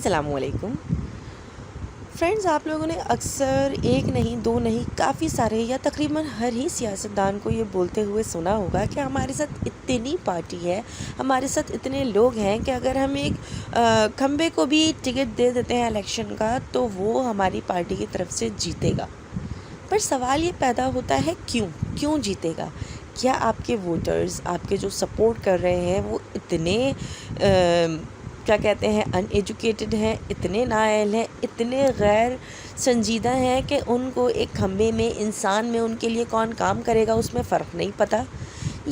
السلام علیکم فرینڈز، آپ لوگوں نے اکثر ایک نہیں دو نہیں کافی سارے یا تقریباً ہر ہی سیاستدان کو یہ بولتے ہوئے سنا ہوگا کہ ہمارے ساتھ اتنی پارٹی ہے، ہمارے ساتھ اتنے لوگ ہیں کہ اگر ہم ایک کھمبے کو بھی ٹکٹ دے دیتے ہیں الیکشن کا تو وہ ہماری پارٹی کی طرف سے جیتے گا۔ پر سوال یہ پیدا ہوتا ہے کیوں جیتے گا؟ کیا آپ کے ووٹرز، آپ کے جو سپورٹ کر رہے ہیں وہ اتنے کیا کہتے ہیں ان ایجوکیٹڈ ہیں، اتنے نااہل ہیں، اتنے غیر سنجیدہ ہیں کہ ان کو ایک کھمبے میں انسان میں ان کے لیے کون کام کرے گا اس میں فرق نہیں پتہ؟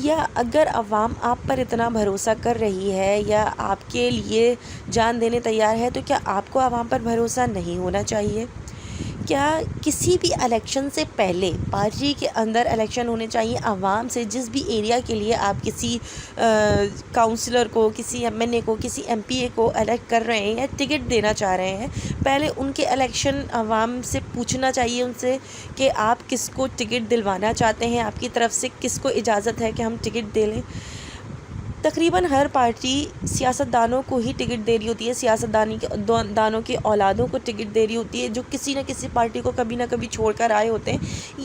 یا اگر عوام آپ پر اتنا بھروسہ کر رہی ہے یا آپ کے لیے جان دینے تیار ہے تو کیا آپ کو عوام پر بھروسہ نہیں ہونا چاہیے؟ کیا کسی بھی الیکشن سے پہلے پارٹی کے اندر الیکشن ہونے چاہیے؟ عوام سے جس بھی ایریا کے لیے آپ کسی کاؤنسلر کو، کسی ایم این اے کو، کسی ایم پی اے کو الیکٹ کر رہے ہیں یا ٹکٹ دینا چاہ رہے ہیں، پہلے ان کے الیکشن عوام سے پوچھنا چاہیے ان سے کہ آپ کس کو ٹکٹ دلوانا چاہتے ہیں، آپ کی طرف سے کس کو اجازت ہے کہ ہم ٹکٹ دے لیں۔ تقریباً ہر پارٹی سیاستدانوں کو ہی ٹکٹ دے رہی ہوتی ہے، دانوں کی اولادوں کو ٹکٹ دے رہی ہوتی ہے جو کسی نہ کسی پارٹی کو کبھی نہ کبھی چھوڑ کر آئے ہوتے ہیں۔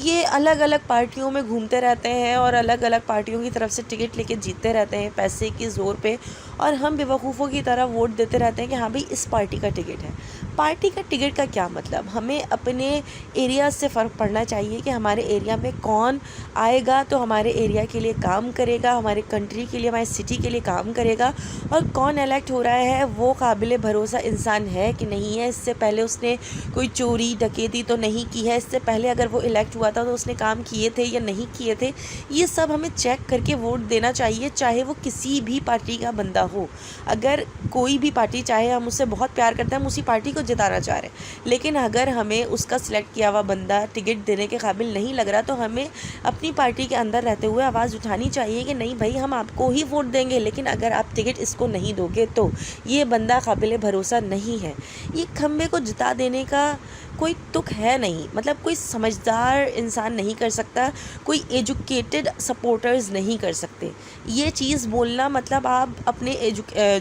یہ الگ الگ پارٹیوں میں گھومتے رہتے ہیں اور الگ الگ پارٹیوں کی طرف سے ٹکٹ لے کے جیتتے رہتے ہیں پیسے کے زور پہ، اور ہم بیوقوفوں کی طرح ووٹ دیتے رہتے ہیں کہ ہاں بھئی اس پارٹی کا ٹکٹ ہے۔ پارٹی کا ٹکٹ کا کیا مطلب؟ ہمیں اپنے ایریا سے فرق پڑنا چاہیے کہ ہمارے ایریا میں کون آئے گا تو ہمارے ایریا کے لیے کام کرے گا، ہمارے کنٹری کے لیے، ہمارے سٹی کے لیے کام کرے گا، اور کون الیکٹ ہو رہا ہے وہ قابل بھروسہ انسان ہے کہ نہیں ہے، اس سے پہلے اس نے کوئی چوری ڈکیتی تو نہیں کی ہے، اس سے پہلے اگر وہ الیکٹ ہوا تھا تو اس نے کام کیے تھے یا نہیں کیے تھے۔ یہ سب ہمیں چیک کر کے ووٹ دینا چاہیے، چاہے وہ کسی بھی پارٹی کا بندہ ہو۔ اگر کوئی بھی پارٹی، چاہے ہم اس سے بہت پیار کرتے ہیں، ہم اسی پارٹی کو جتانا چاہ رہے ہیں، لیکن اگر ہمیں اس کا سلیکٹ کیا ہوا بندہ ٹکٹ دینے کے قابل نہیں لگ رہا تو ہمیں اپنی پارٹی کے اندر رہتے ہوئے آواز اٹھانی چاہیے کہ نہیں بھائی، ہم آپ کو ہی ووٹ دیں گے، لیکن اگر آپ ٹکٹ اس کو نہیں دو گے تو یہ بندہ قابل بھروسہ نہیں ہے۔ یہ کھمبے کو جتا دینے کا کوئی تک ہے نہیں، مطلب کوئی سمجھدار انسان نہیں کر سکتا، کوئی ایجوکیٹڈ سپورٹرز نہیں کر سکتے۔ یہ چیز بولنا مطلب آپ اپنے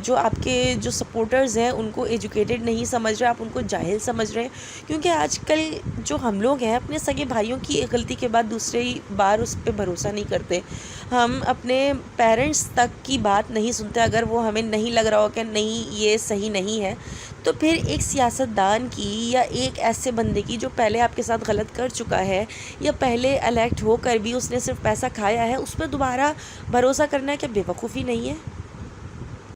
جو آپ کے جو سپورٹرز ہیں ان کو ایجوکیٹڈ نہیں سمجھ رہے، آپ ان کو جاہل سمجھ رہے ہیں، کیونکہ آج کل جو ہم لوگ ہیں اپنے سگے بھائیوں کی ایک غلطی کے بعد دوسری بار اس پہ بھروسہ نہیں کرتے۔ ہم اپنے پیرنٹس تک کی بات نہیں سنتے اگر وہ ہمیں نہیں لگ رہا ہو کہ نہیں یہ صحیح نہیں ہے، تو پھر ایک سیاستدان کی یا ایک ایسے بندے کی جو پہلے آپ کے ساتھ غلط کر چکا ہے یا پہلے الیکٹ ہو کر بھی اس نے صرف پیسہ کھایا ہے، اس پہ دوبارہ بھروسہ کرنا ہے کہ بے وقوفی نہیں ہے؟